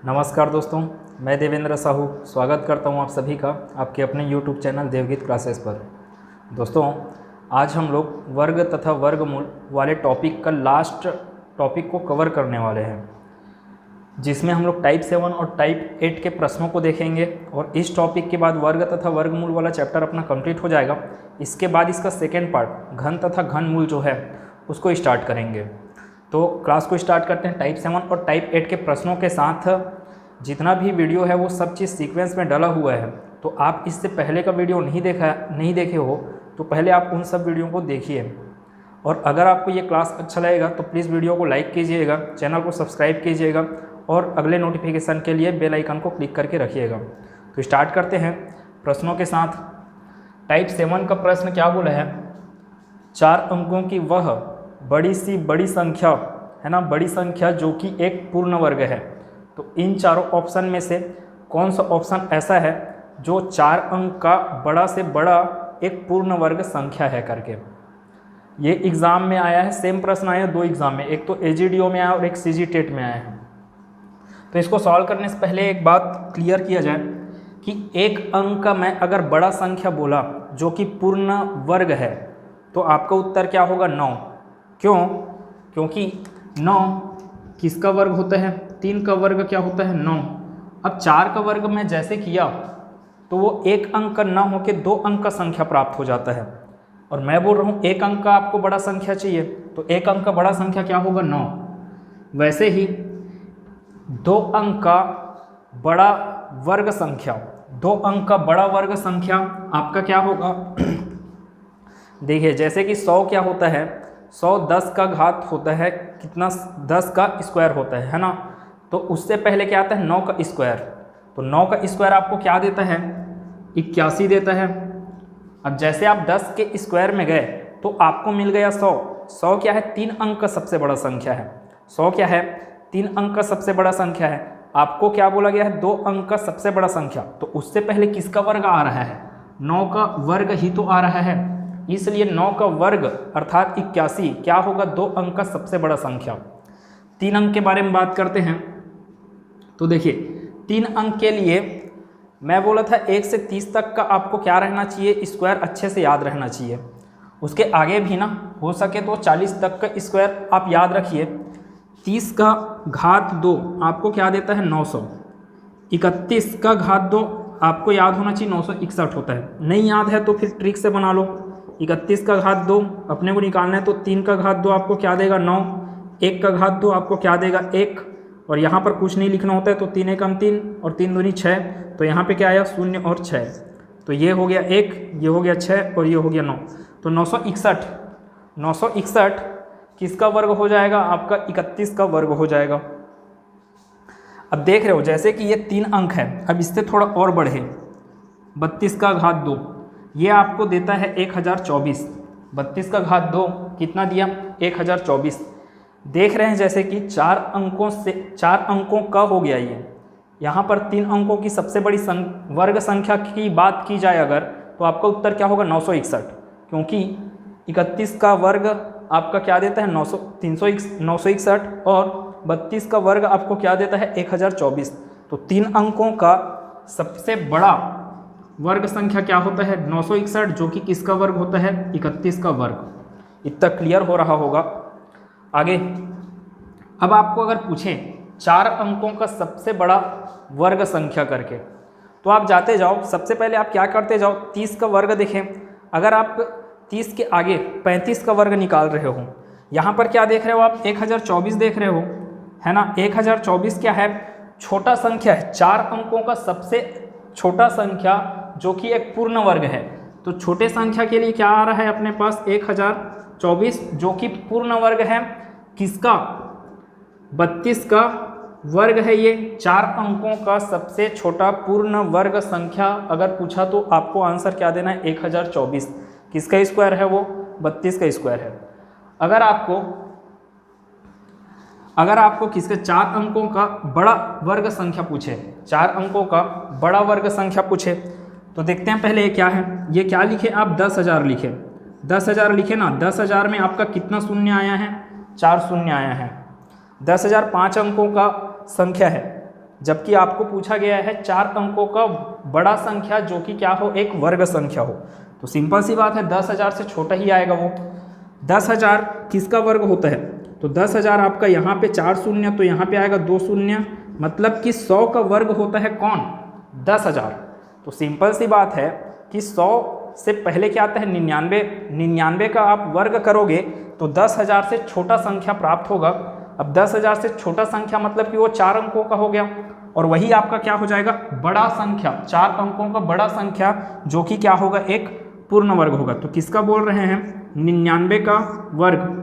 नमस्कार दोस्तों, मैं देवेंद्र साहू स्वागत करता हूं आप सभी का आपके अपने YouTube चैनल देवगीत क्लासेस पर। दोस्तों, आज हम लोग वर्ग तथा वर्गमूल वाले टॉपिक का लास्ट टॉपिक को कवर करने वाले हैं, जिसमें हम लोग टाइप 7 और टाइप 8 के प्रश्नों को देखेंगे और इस टॉपिक के बाद वर्ग तथा वर्गमूल वाला चैप्टर अपना कंप्लीट हो जाएगा। इसके बाद इसका सेकेंड पार्ट घन तथा घनमूल जो है उसको स्टार्ट करेंगे। तो क्लास को स्टार्ट करते हैं। टाइप 7 और टाइप 8 के प्रश्नों के साथ जितना भी वीडियो है वो सब चीज़ सीक्वेंस में डला हुआ है। तो आप इससे पहले का वीडियो नहीं देखे हो तो पहले आप उन सब वीडियो को देखिए। और अगर आपको ये क्लास अच्छा लगेगा तो प्लीज़ वीडियो को लाइक कीजिएगा, चैनल को सब्सक्राइब कीजिएगा और अगले नोटिफिकेशन के लिए बेल आइकन को क्लिक करके रखिएगा। तो स्टार्ट करते हैं प्रश्नों के साथ। टाइप 7 का प्रश्न क्या बोला है? 4 अंकों की वह बड़ी संख्या है ना, बड़ी संख्या जो कि एक पूर्ण वर्ग है। तो इन चारों ऑप्शन में से कौन सा ऑप्शन ऐसा है जो 4 अंक का बड़ा से बड़ा एक पूर्ण वर्ग संख्या है करके। ये एग्ज़ाम में आया है, सेम प्रश्न आया 2 एग्ज़ाम में, एक तो AGDO में आया और एक CG टेट में आया है। तो इसको सॉल्व करने से पहले एक बात क्लियर किया जाए कि एक अंक का मैं अगर बड़ा संख्या बोला जो कि पूर्ण वर्ग है तो आपका उत्तर क्या होगा? 9। क्यों? क्योंकि 9 किसका वर्ग होता है? 3 का वर्ग क्या होता है? 9। अब 4 का वर्ग मैं जैसे किया तो वो एक अंक का न होकर 2 अंक का संख्या प्राप्त हो जाता है। और मैं बोल रहा हूँ एक अंक का आपको बड़ा संख्या चाहिए तो एक अंक का बड़ा संख्या क्या होगा? 9। वैसे ही 2 अंक का बड़ा वर्ग संख्या, 2 अंक का बड़ा वर्ग संख्या आपका क्या होगा? देखिए, जैसे कि 100 क्या होता है? 100 10 का घात होता है कितना? 10 का स्क्वायर होता है ना। तो उससे पहले क्या आता है? 9 का स्क्वायर। तो 9 का स्क्वायर आपको क्या देता है? 81 देता है। अब जैसे आप 10 के स्क्वायर में गए तो आपको मिल गया 100। 100 क्या है? 3 अंक का सबसे बड़ा संख्या है। 100 क्या है? 3 अंक का सबसे बड़ा संख्या है। आपको क्या बोला गया है? 2 अंक का सबसे बड़ा संख्या। तो उससे पहले किसका वर्ग आ रहा है? 9 का वर्ग ही तो आ रहा है। इसलिए 9 का वर्ग अर्थात 81 क्या होगा? 2 अंक का सबसे बड़ा संख्या। 3 अंक के बारे में बात करते हैं। तो देखिए, 3 अंक के लिए मैं बोला था 1 से 30 तक का आपको क्या रहना चाहिए? स्क्वायर अच्छे से याद रहना चाहिए। उसके आगे भी ना हो सके तो 40 तक का स्क्वायर आप याद रखिए। 30 का घात 2 आपको क्या देता है? 900। 31 का घात 2 आपको याद होना चाहिए 961 होता है। नहीं याद है तो फिर ट्रिक से बना लो। 31 का घात 2 अपने को निकालना है तो 3 का घात 2 आपको क्या देगा? 9। 1 का घात 2 आपको क्या देगा? 1। और यहाँ पर कुछ नहीं लिखना होता है तो 3 एकम 3 और 3 दूनी 6। तो यहाँ पे क्या आया? 0 और 6। तो ये हो गया 1, ये हो गया 6 और ये हो गया 9। तो 961 961 किसका वर्ग हो जाएगा? आपका 31 का वर्ग हो जाएगा। अब देख रहे हो जैसे कि ये 3 अंक है, अब इससे थोड़ा और बढ़े। 32 का घात 2 ये आपको देता है 1024। 32 का घात 2 कितना दिया? 1024। देख रहे हैं जैसे कि 4 अंकों का हो गया ये। यहाँ पर 3 अंकों की सबसे बड़ी वर्ग संख्या की बात की जाए अगर तो आपका उत्तर क्या होगा? 961। क्योंकि 31 का वर्ग आपका क्या देता है? 961 और 32 का वर्ग आपको क्या देता है? 1024। तो 3 अंकों का सबसे बड़ा वर्ग संख्या क्या होता है? 961, जो कि किसका वर्ग होता है? 31 का वर्ग। इतना क्लियर हो रहा होगा। आगे अब आपको अगर पूछे 4 अंकों का सबसे बड़ा वर्ग संख्या करके तो आप जाते जाओ, सबसे पहले आप क्या करते जाओ? 30 का वर्ग देखें। अगर आप 30 के आगे 35 का वर्ग निकाल रहे हो, यहाँ पर क्या देख रहे हो आप? 1024 देख रहे हो, है ना। 1024 क्या है? छोटा संख्या है। 4 अंकों का सबसे छोटा संख्या जो कि एक पूर्ण वर्ग है। तो छोटे संख्या के लिए क्या आ रहा है अपने पास? 1024 जो कि पूर्ण वर्ग है किसका? 32 का वर्ग है ये। 4 अंकों का सबसे छोटा पूर्ण वर्ग संख्या अगर पूछा तो आपको आंसर क्या देना है? 1024। किसका स्क्वायर है वो? 32 का स्क्वायर है। अगर आपको किसके 4 अंकों का बड़ा वर्ग संख्या पूछे, 4 अंकों का बड़ा वर्ग संख्या पूछे तो देखते हैं पहले ये क्या है। ये क्या लिखे आप? 10,000 लिखे। 10,000 लिखे ना। 10,000 में आपका कितना शून्य आया है? 4 शून्य आया है। 10,000 5 अंकों का संख्या है। जबकि आपको पूछा गया है 4 अंकों का बड़ा संख्या जो कि क्या हो, एक वर्ग संख्या हो। तो सिंपल सी बात है 10,000 से छोटा ही आएगा वो। 10,000 किसका वर्ग होता है, तो 10,000 आपका यहाँ पे 4 शून्य, तो यहाँ पे आएगा 2 शून्य, मतलब कि 100 का वर्ग होता है कौन, 10,000। तो सिंपल सी बात है कि 100 से पहले क्या आता है 99, 99 का आप वर्ग करोगे तो 10,000 से छोटा संख्या प्राप्त होगा। अब 10,000 से छोटा संख्या मतलब कि वो 4 अंकों का हो गया, और वही आपका क्या हो जाएगा, बड़ा संख्या, 4 अंकों का बड़ा संख्या जो कि क्या होगा, एक पूर्ण वर्ग होगा। तो किसका बोल रहे हैं, 99 का वर्ग।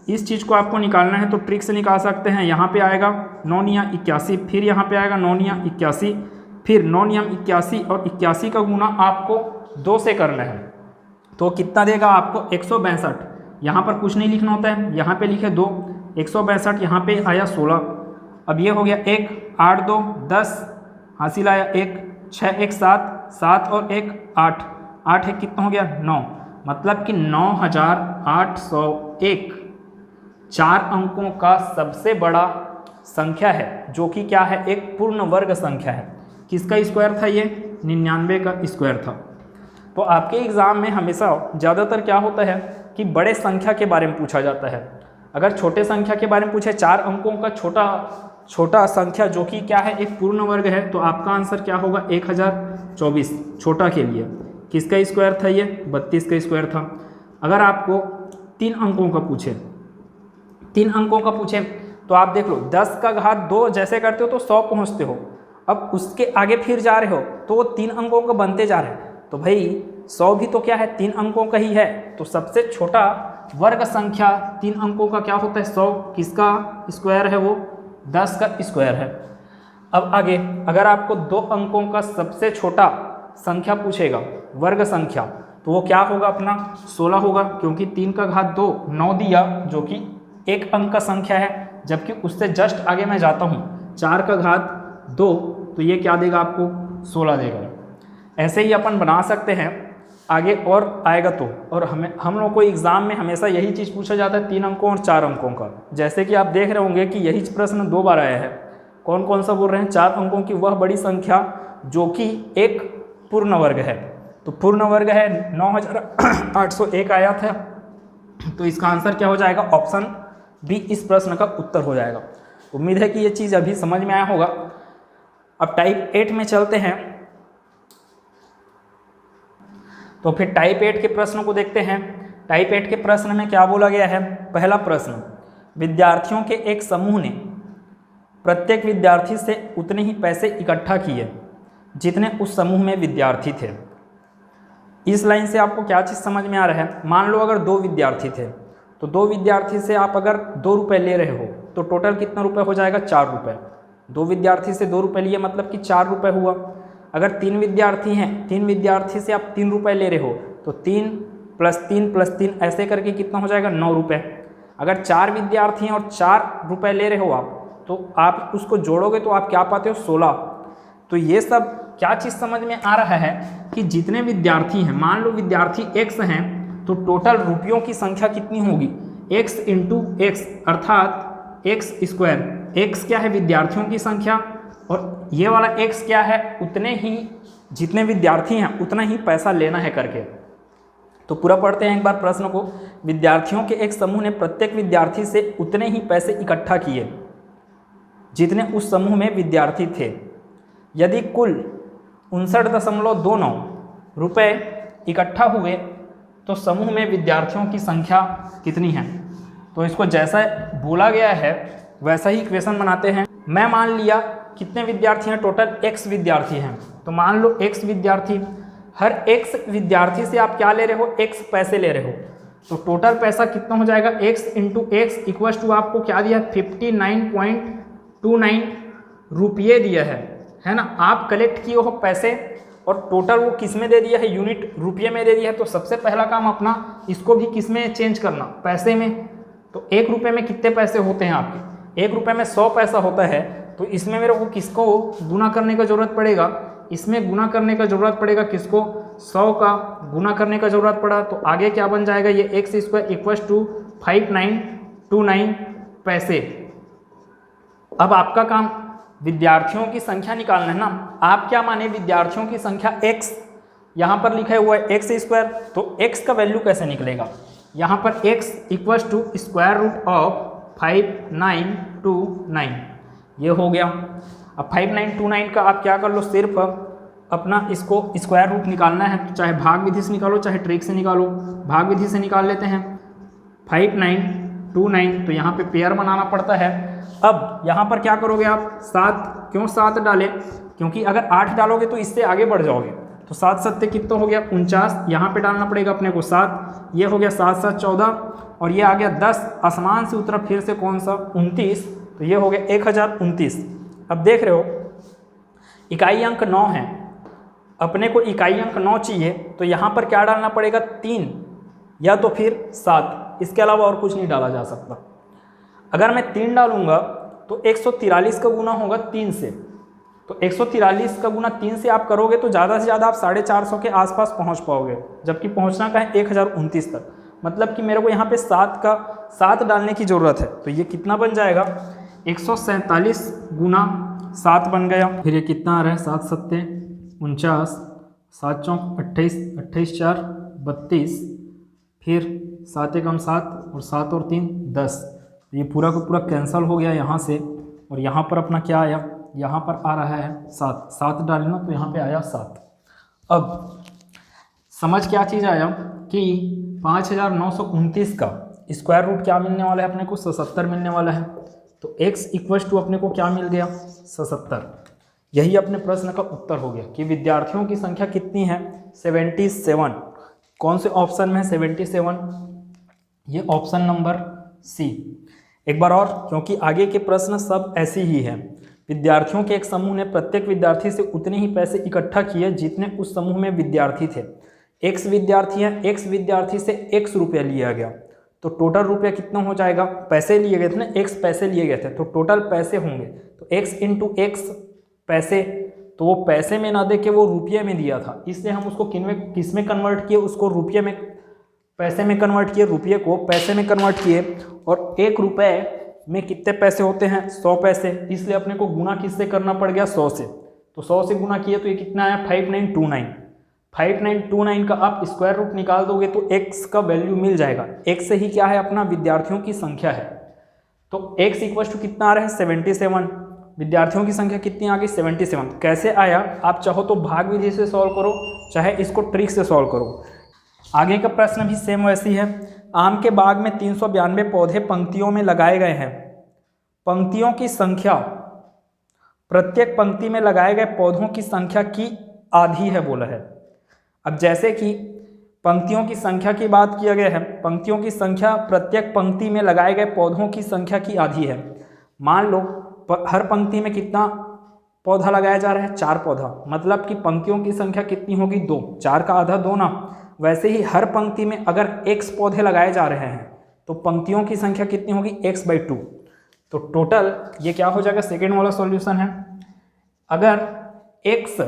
इस चीज़ को आपको निकालना है तो ट्रिक से निकाल सकते हैं। यहाँ पे आएगा 9 निया 81, फिर यहाँ पे आएगा 9 निया 81, फिर 9 नियम 81 और 81 का गुना आपको 2 से करना है, तो कितना देगा आपको 162। यहाँ पर कुछ नहीं लिखना होता है, यहाँ पे लिखे 2, 162, यहाँ पे आया 16। अब ये हो गया 1, 8 2 10, हासिल आया 1, 6 1 7, 7 और 1 8, 8 1 कितना हो गया 9, मतलब कि 9,801 4 अंकों का सबसे बड़ा संख्या है जो कि क्या है, एक पूर्ण वर्ग संख्या है। किसका स्क्वायर था ये, 99 का स्क्वायर था। तो आपके एग्ज़ाम में हमेशा ज़्यादातर क्या होता है कि बड़े संख्या के बारे में पूछा जाता है। अगर छोटे संख्या के बारे में पूछे, 4 अंकों का छोटा संख्या जो कि क्या है, एक पूर्ण वर्ग है, तो आपका आंसर क्या होगा 1024 छोटा के लिए। किसका स्क्वायर था ये, 32 का स्क्वायर था। अगर आपको 3 अंकों का पूछे, 3 अंकों का पूछे तो आप देख लो 10 का घात 2 जैसे करते हो तो 100 पहुँचते हो। अब उसके आगे फिर जा रहे हो तो वो 3 अंकों का बनते जा रहे हैं, तो भाई 100 भी तो क्या है, 3 अंकों का ही है। तो सबसे छोटा वर्ग संख्या 3 अंकों का क्या होता है, 100। किसका स्क्वायर है वो, 10 का स्क्वायर है। अब आगे अगर आपको 2 अंकों का सबसे छोटा संख्या पूछेगा, वर्ग संख्या, तो वो क्या होगा, अपना 16 होगा, क्योंकि 3 का घात 2 9 दिया जो कि 1 अंक का संख्या है। जबकि उससे जस्ट आगे मैं जाता हूँ, 4 का घात 2, तो ये क्या देगा आपको 16 देगा। ऐसे ही अपन बना सकते हैं आगे और आएगा तो। और हम लोग को एग्ज़ाम में हमेशा यही चीज़ पूछा जाता है 3 अंकों और 4 अंकों का। जैसे कि आप देख रहे होंगे कि यही प्रश्न 2 बार आया है। कौन कौन सा बोल रहे हैं, 4 अंकों की वह बड़ी संख्या जो कि एक पूर्ण वर्ग है। तो पूर्ण वर्ग है 9,801 आया था, तो इसका आंसर क्या हो जाएगा, ऑप्शन बी इस प्रश्न का उत्तर हो जाएगा। उम्मीद है कि ये चीज़ अभी समझ में आया होगा। अब टाइप 8 में चलते हैं, तो फिर टाइप 8 के प्रश्न को देखते हैं। टाइप 8 के प्रश्न में क्या बोला गया है, पहला प्रश्न, विद्यार्थियों के एक समूह ने प्रत्येक विद्यार्थी से उतने ही पैसे इकट्ठा किए जितने उस समूह में विद्यार्थी थे। इस लाइन से आपको क्या चीज़ समझ में आ रहा है, मान लो अगर 2 विद्यार्थी थे, तो 2 विद्यार्थी से आप अगर 2 रुपये ले रहे हो तो टोटल कितना रुपये हो जाएगा, 4 रुपये। 2 विद्यार्थी से 2 रुपये लिए मतलब कि 4 रुपये हुआ। अगर 3 विद्यार्थी हैं, 3 विद्यार्थी से आप 3 रुपये ले रहे हो तो 3 + 3 + 3 ऐसे करके कितना हो जाएगा, 9 रुपये। अगर 4 विद्यार्थी हैं और 4 रुपये ले रहे हो आप, तो आप उसको जोड़ोगे तो आप क्या पाते हो, 16। तो ये सब क्या चीज़ समझ में आ रहा है कि जितने विद्यार्थी हैं, मान लो विद्यार्थी x हैं, तो टोटल रुपयों की संख्या कितनी होगी, x × x, अर्थात x²। x क्या है, विद्यार्थियों की संख्या, और ये वाला x क्या है, उतने ही जितने विद्यार्थी हैं उतना ही पैसा लेना है करके। तो पूरा पढ़ते हैं एक बार प्रश्न को। विद्यार्थियों के एक समूह ने प्रत्येक विद्यार्थी से उतने ही पैसे इकट्ठा किए जितने उस समूह में विद्यार्थी थे। यदि कुल 59.29 रुपये इकट्ठा हुए तो समूह में विद्यार्थियों की संख्या कितनी है। तो इसको जैसा बोला गया है वैसा ही इक्वेशन बनाते हैं। मैं मान लिया कितने विद्यार्थी हैं, टोटल x विद्यार्थी हैं, तो मान लो x विद्यार्थी, हर x विद्यार्थी से आप क्या ले रहे हो, x पैसे ले रहे हो, तो टोटल पैसा कितना हो जाएगा, x × x इक्वल्स टू आपको क्या दिया, 59.29 रुपये दिया है ना। आप कलेक्ट किए हो पैसे और टोटल वो किस में दे दिया है, यूनिट रुपये में दे दिया है। तो सबसे पहला काम अपना इसको भी किस में चेंज करना, पैसे में। तो 1 रुपये में कितने पैसे होते हैं आपके, 1 रुपये में 100 पैसा होता है, तो इसमें मेरे को किसको गुना करने का ज़रूरत पड़ेगा, इसमें गुना करने का ज़रूरत पड़ेगा किसको, 100 का गुना करने का ज़रूरत पड़ा। तो आगे क्या बन जाएगा, ये x² इक्वल्स टू 5929 पैसे। अब आपका काम विद्यार्थियों की संख्या निकालना है ना। आप क्या माने, विद्यार्थियों की संख्या x, यहाँ पर लिखा हुआ है एक्स स्क्वायर, तो x का वैल्यू कैसे निकलेगा, यहाँ पर x equal to square root of 5929, ये हो गया। अब 5929 का आप क्या कर लो, सिर्फ अपना इसको स्क्वायर रूट निकालना है, तो चाहे भाग विधि से निकालो चाहे ट्रिक से निकालो। भाग विधि से निकाल लेते हैं 5929, तो यहाँ पे पेयर बनाना पड़ता है। अब यहाँ पर क्या करोगे आप, 7, क्यों 7 डालें, क्योंकि अगर 8 डालोगे तो इससे आगे बढ़ जाओगे, तो 7 7 कितना हो गया 49, यहाँ पे डालना पड़ेगा अपने को 7, ये हो गया 7 7 14, और ये आ गया 10, आसमान से उतरा फिर से कौन सा 29, तो ये हो गया 1029। अब देख रहे हो इकाई अंक 9 है, अपने को इकाई अंक 9 चाहिए, तो यहाँ पर क्या डालना पड़ेगा 3 या तो फिर 7, इसके अलावा और कुछ नहीं डाला जा सकता। अगर मैं 3 डालूंगा तो 143 का गुना होगा 3 से, तो 143 का गुना 3 से आप करोगे तो ज़्यादा से ज़्यादा आप 450 के आसपास पहुंच पाओगे, जबकि पहुंचना का है 1029 तक। मतलब कि मेरे को यहाँ पे 7 डालने की ज़रूरत है, तो ये कितना बन जाएगा 147 गुना 7 बन गया। फिर ये कितना आ रहा है 7 7 49, 7 चौक 28, 28 4 32, फिर 7 एकम 7 और 7 और 3 10, ये पूरा का पूरा कैंसिल हो गया यहाँ से, और यहाँ पर अपना क्या आया, यहाँ पर आ रहा है 7 डालना, तो यहाँ पे आया 7। अब समझ क्या चीज़ आया कि 5929 का स्क्वायर रूट क्या मिलने वाला है अपने को, 77 मिलने वाला है। तो x इक्वल टू अपने को क्या मिल गया 77। यही अपने प्रश्न का उत्तर हो गया कि विद्यार्थियों की संख्या कितनी है 77। कौन से ऑप्शन में है 77, ये ऑप्शन नंबर सी। एक बार और, क्योंकि आगे के प्रश्न सब ऐसे ही हैं। विद्यार्थियों के एक समूह ने प्रत्येक विद्यार्थी से उतने ही पैसे इकट्ठा किए जितने उस समूह में विद्यार्थी थे। x विद्यार्थी हैं, x विद्यार्थी से x रुपया लिया गया, तो टोटल रुपया कितना हो जाएगा, पैसे लिए गए थे ना, x पैसे लिए गए थे, तो टोटल पैसे होंगे, तो x इंटू एक्स पैसे, तो वो पैसे में ना दे के वो रुपये में दिया था, इसलिए हम उसको किस में कन्वर्ट किए, उसको रुपये में, पैसे में कन्वर्ट किए, रुपये को पैसे में कन्वर्ट किए। और 1 रुपये में कितने पैसे होते हैं 100 पैसे, इसलिए अपने को गुना किससे करना पड़ गया 100 से, तो 100 से गुना किए तो ये कितना आया 5929। 5929 का आप स्क्वायर रूट निकाल दोगे तो x का वैल्यू मिल जाएगा। x से ही क्या है अपना विद्यार्थियों की संख्या है, तो x इक्वल टू कितना आ रहा है 77। विद्यार्थियों की संख्या कितनी आ गई 77। कैसे आया, आप चाहो तो भाग विधि से सॉल्व करो, चाहे इसको ट्रिक से सॉल्व करो। आगे का प्रश्न भी सेम वैसी है। आम के बाग में 392 पौधे पंक्तियों में लगाए गए हैं। पंक्तियों की संख्या, प्रत्येक पंक्ति में लगाए गए पौधों की संख्या की आधी है बोला है। अब जैसे कि पंक्तियों की संख्या की बात किया गया है, पंक्तियों की संख्या प्रत्येक पंक्ति में लगाए गए पौधों की संख्या की आधी है। मान लो हर पंक्ति में कितना पौधा लगाया जा रहा है 4 पौधा, मतलब कि पंक्तियों की संख्या कितनी होगी 2, 4 का आधा 2 ना। वैसे ही हर पंक्ति में अगर x पौधे लगाए जा रहे हैं तो पंक्तियों की संख्या कितनी होगी x/2। तो टोटल ये क्या हो जाएगा, सेकेंड वाला सॉल्यूशन है। अगर x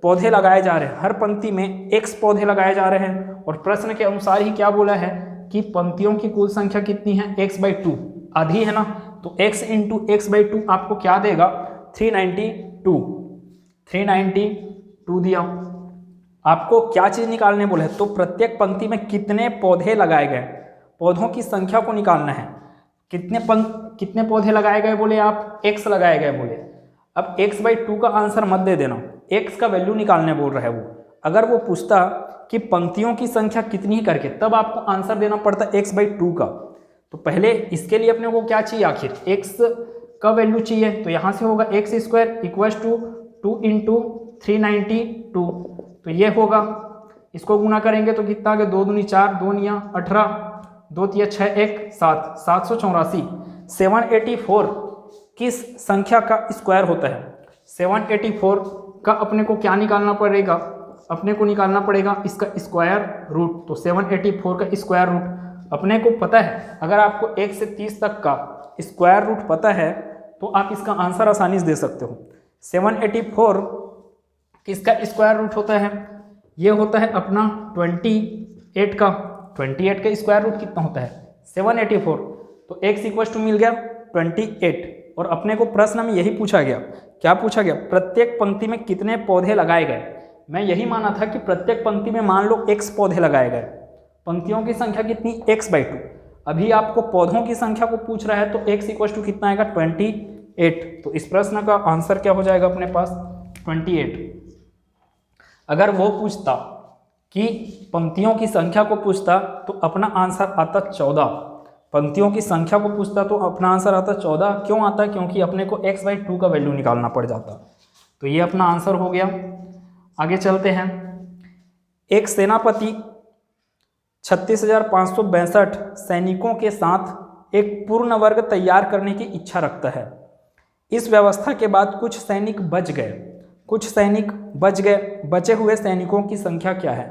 पौधे लगाए जा रहे हैं, हर पंक्ति में x पौधे लगाए जा रहे हैं, और प्रश्न के अनुसार ही क्या बोला है कि पंक्तियों की कुल संख्या कितनी है x/2, आधी है ना, तो x इंटू x/2 आपको क्या देगा 392 दिया। आपको क्या चीज़ निकालने बोले हैं, तो प्रत्येक पंक्ति में कितने पौधे लगाए गए, पौधों की संख्या को निकालना है। कितने पौधे लगाए गए बोले आप, x लगाए गए बोले। अब x/2 का आंसर मत दे देना, x का वैल्यू निकालने बोल रहा है वो। अगर वो पूछता कि पंक्तियों की संख्या कितनी करके, तब आपको आंसर देना पड़ता x/2 का। तो पहले इसके लिए अपने को क्या चाहिए, आखिर x का वैल्यू चाहिए, तो यहाँ से होगा x² इक्वल टू 2 इंटू 392, तो ये होगा, इसको गुना करेंगे तो कितना आ गया 2 दूनी 4, 2 निया 18, 2 तिया 6 1 7, 784। 784 किस संख्या का स्क्वायर होता है, 784 का अपने को क्या निकालना पड़ेगा, अपने को निकालना पड़ेगा इसका स्क्वायर रूट। तो 784 का स्क्वायर रूट अपने को पता है, अगर आपको 1 से 30 तक का स्क्वायर रूट पता है तो आप इसका आंसर आसानी से दे सकते हो। 784 किसका स्क्वायर रूट होता है, ये होता है अपना 28 का। 28 का स्क्वायर रूट कितना होता है 784, तो x इक्वल टू मिल गया 28 और अपने को प्रश्न में यही पूछा गया, क्या पूछा गया, प्रत्येक पंक्ति में कितने पौधे लगाए गए। मैं यही माना था कि प्रत्येक पंक्ति में मान लो x पौधे लगाए गए, पंक्तियों की संख्या कितनी, x/2। अभी आपको पौधों की संख्या को पूछ रहा है तो x इक्वल टू कितना आएगा, 28। तो इस प्रश्न का आंसर क्या हो जाएगा अपने पास, 28। अगर वो पूछता कि पंक्तियों की संख्या को पूछता तो अपना आंसर आता 14। पंक्तियों की संख्या को पूछता तो अपना आंसर आता 14। क्यों आता, क्योंकि अपने को x/2 का वैल्यू निकालना पड़ जाता। तो ये अपना आंसर हो गया। आगे चलते हैं। एक सेनापति 36,562 सैनिकों के साथ एक पूर्ण वर्ग तैयार करने की इच्छा रखता है। इस व्यवस्था के बाद कुछ सैनिक बच गए, बचे हुए सैनिकों की संख्या क्या है।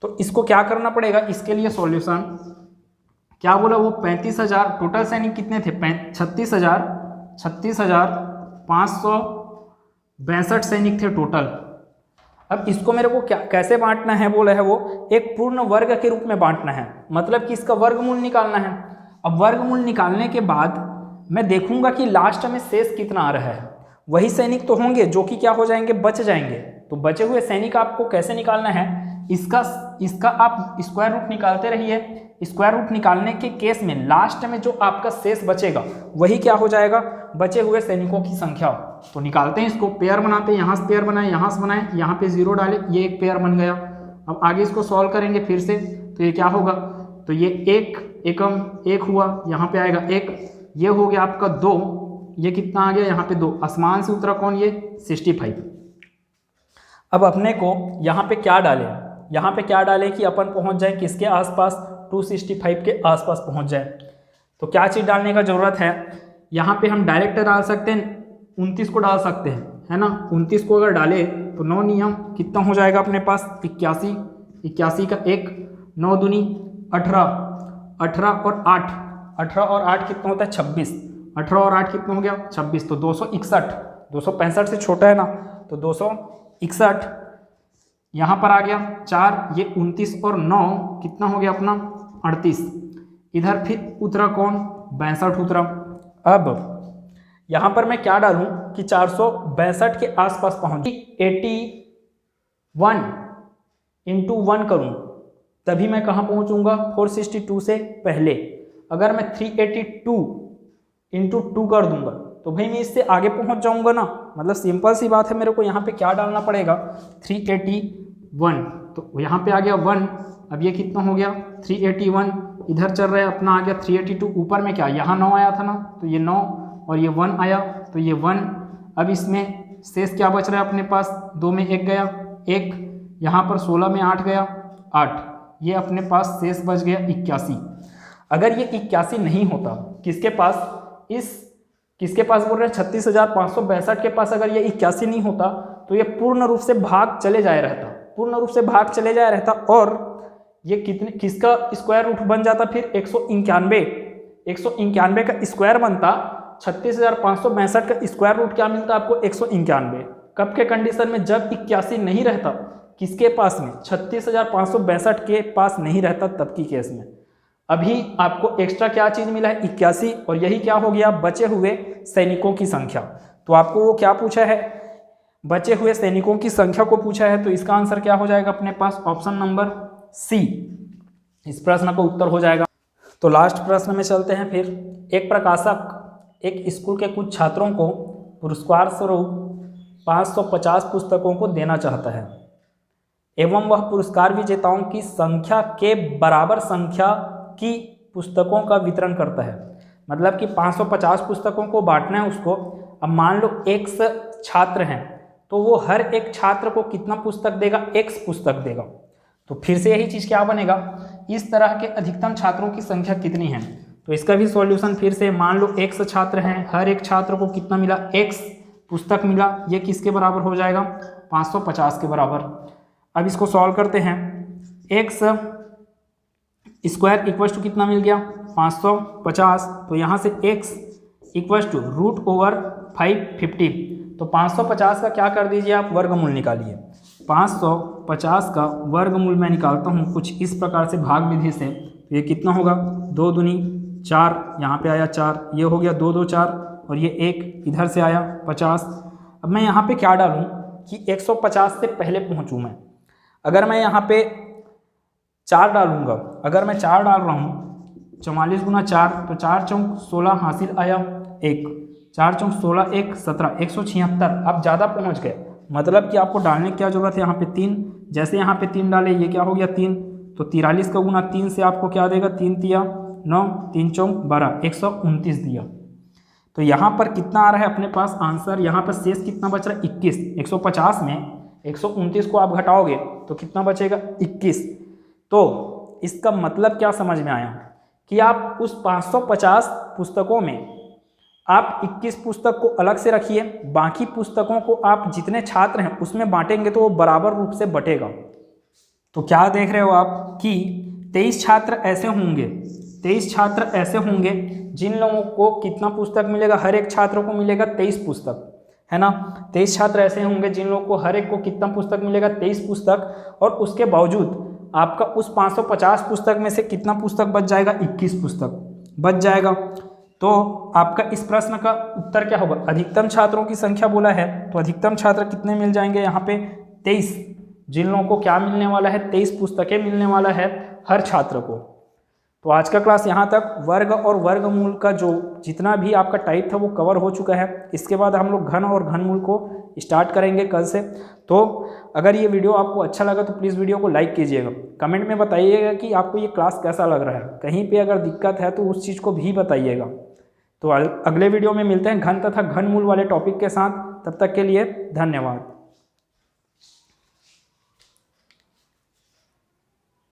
तो इसको क्या करना पड़ेगा, इसके लिए सॉल्यूशन क्या बोला, वो 35,000 टोटल सैनिक कितने थे, 36,562 सैनिक थे टोटल। अब इसको मेरे को क्या कैसे बांटना है, बोला है वो एक पूर्ण वर्ग के रूप में बांटना है, मतलब कि इसका वर्गमूल निकालना है। अब वर्गमूल निकालने के बाद मैं देखूंगा कि लास्ट में शेष कितना आ रहा है। वही सैनिक तो होंगे जो कि क्या हो जाएंगे, बच जाएंगे। तो बचे हुए सैनिक आपको कैसे निकालना है, इसका आप स्क्वायर रूट निकालते रहिए। स्क्वायर रूट निकालने के केस में लास्ट में जो आपका शेष बचेगा वही क्या हो जाएगा, बचे हुए सैनिकों की संख्या। तो निकालते हैं इसको, पेयर बनाते हैं, यहाँ से पेयर बनाए, यहाँ से बनाए, यहाँ पे 0 डाले, ये एक पेयर बन गया। अब आगे इसको सॉल्व करेंगे फिर से, तो ये क्या होगा, तो ये 1 एकम 1 हुआ, यहाँ पे आएगा 1, ये हो गया आपका 2, ये कितना आ गया यहाँ पे 2, आसमान से उतरा कौन, ये 65। अब अपने को यहाँ पे क्या डालें, कि अपन पहुँच जाए किसके आसपास, 265 के आसपास पहुँच जाए। तो क्या चीज़ डालने का ज़रूरत है, यहाँ पे हम डायरेक्ट डाल सकते हैं, 29 को डाल सकते हैं, है ना। 29 को अगर डाले तो 9 नियम कितना हो जाएगा अपने पास, 81 का 1, 9 दूनी 18, 18 और 8 कितना होता है, 26, 18 और 8 कितना हो गया, 26। तो 261, 265 से छोटा है ना, तो 261 यहाँ पर आ गया 4, ये 29 और 9 कितना हो गया अपना 38। इधर फिर उतरा कौन, 62 उतरा। अब यहाँ पर मैं क्या डालूं कि 462 के आसपास पहुँच, 81 इंटू 1 करूँ तभी मैं कहाँ पहुँचूँगा, 462 से पहले। अगर मैं 382 इंटू 2 कर दूंगा तो भाई मैं इससे आगे पहुँच जाऊँगा ना, मतलब सिंपल सी बात है। मेरे को यहाँ पे क्या डालना पड़ेगा, 381, तो यहाँ पे आ गया 1। अब ये कितना हो गया, 381, इधर चल रहा है अपना आ गया 382, ऊपर में क्या, यहाँ 9 आया था ना, तो ये 9 और ये 1 आया, तो ये 1। अब इसमें शेष क्या बच रहा है अपने पास, 2 में 1 गया 1, यहाँ पर 16 में 8 गया 8, ये अपने पास शेष बच गया 81। अगर ये 81 नहीं होता, किसके पास बोल रहे हैं, 36,562 के पास अगर ये 81 नहीं होता तो ये पूर्ण रूप से भाग चले जाया रहता, और ये किसका स्क्वायर रूट बन जाता, फिर 191 का स्क्वायर बनता। 36,562 का स्क्वायर रूट क्या मिलता आपको, 191। कब के कंडीशन में, जब 81 नहीं रहता, किसके पास में, 36,562 के पास नहीं रहता, तब की केस में। अभी आपको एक्स्ट्रा क्या चीज़ मिला है, 81, और यही क्या हो गया, बचे हुए सैनिकों की संख्या। तो आपको वो क्या पूछा है, बचे हुए सैनिकों की संख्या को पूछा है। तो इसका आंसर क्या हो जाएगा अपने पास, ऑप्शन नंबर सी इस प्रश्न का उत्तर हो जाएगा। तो लास्ट प्रश्न में चलते हैं फिर। एक प्रकाशक एक स्कूल के कुछ छात्रों को पुरस्कार स्वरूप 550 पुस्तकों को देना चाहता है एवं वह पुरस्कार विजेताओं की संख्या के बराबर संख्या की पुस्तकों का वितरण करता है। मतलब कि 550 पुस्तकों को बांटना है उसको। अब मान लो x छात्र हैं तो वो हर एक छात्र को कितना पुस्तक देगा, x पुस्तक देगा। तो फिर से यही चीज़ क्या बनेगा, इस तरह के अधिकतम छात्रों की संख्या कितनी है। तो इसका भी सॉल्यूशन फिर से, मान लो x छात्र हैं, हर एक छात्र को कितना मिला, x पुस्तक मिला। ये किसके बराबर हो जाएगा, 550 के बराबर। अब इसको सॉल्व करते हैं। x स्क्वायर इक्वल टू कितना मिल गया, 550। तो यहाँ से x इक्वल टू √550। तो 550 का क्या कर दीजिए आप, वर्गमूल निकालिए। 550 का वर्गमूल मैं निकालता हूँ कुछ इस प्रकार से, भाग विधि से। तो ये कितना होगा, 2 दूनी 4, यहाँ पे आया 4, ये हो गया 2 2 4, और ये 1 इधर से आया 50। अब मैं यहाँ पे क्या डालूँ कि 150 से पहले पहुँचूँ मैं। अगर मैं यहाँ पे 4 डालूँगा, अगर मैं 4 डाल रहा हूँ 44 गुना 4 तो 4 चौक 16 हासिल आया 1, 4 चौक 16 1 17 176। आप ज़्यादा पहुँच गए, मतलब कि आपको डालने की क्या ज़रूरत है, यहाँ पे 3, जैसे यहाँ पे 3 डाले ये क्या हो गया 3, तो 43 का गुना 3 से आपको क्या देगा, 3 तिया 9, 3 चौक 12, 129 दिया। तो यहाँ पर कितना आ रहा है अपने पास आंसर, यहाँ पर शेष कितना बच रहा है 21। 150 में 129 को आप घटाओगे तो कितना बचेगा 21। तो इसका मतलब क्या समझ में आया कि आप उस 550 पुस्तकों में आप 21 पुस्तक को अलग से रखिए, बाकी पुस्तकों को आप जितने छात्र हैं उसमें बांटेंगे तो वो बराबर रूप से बटेगा। तो क्या देख रहे हो आप कि 23 छात्र ऐसे होंगे, 23 छात्र ऐसे होंगे जिन लोगों को कितना पुस्तक मिलेगा, हर एक छात्र को मिलेगा 23 पुस्तक, है ना। 23 छात्र ऐसे होंगे जिन लोगों को हर एक को कितना पुस्तक मिलेगा, 23 पुस्तक, और उसके बावजूद आपका उस 550 पुस्तक में से कितना पुस्तक बच जाएगा, 21 पुस्तक बच जाएगा। तो आपका इस प्रश्न का उत्तर क्या होगा, अधिकतम छात्रों की संख्या बोला है तो अधिकतम छात्र कितने मिल जाएंगे, यहाँ पे 23, जिन लोगों को क्या मिलने वाला है, 23 पुस्तकें मिलने वाला है हर छात्र को। तो आज का क्लास यहाँ तक वर्ग और वर्गमूल का जो जितना भी आपका टाइप था वो कवर हो चुका है। इसके बाद हम लोग घन और घनमूल को स्टार्ट करेंगे कल से। तो अगर ये वीडियो आपको अच्छा लगा तो प्लीज़ वीडियो को लाइक कीजिएगा, कमेंट में बताइएगा कि आपको ये क्लास कैसा लग रहा है, कहीं पे अगर दिक्कत है तो उस चीज़ को भी बताइएगा। तो अगले वीडियो में मिलते हैं घन तथा घनमूल वाले टॉपिक के साथ, तब तक के लिए धन्यवाद।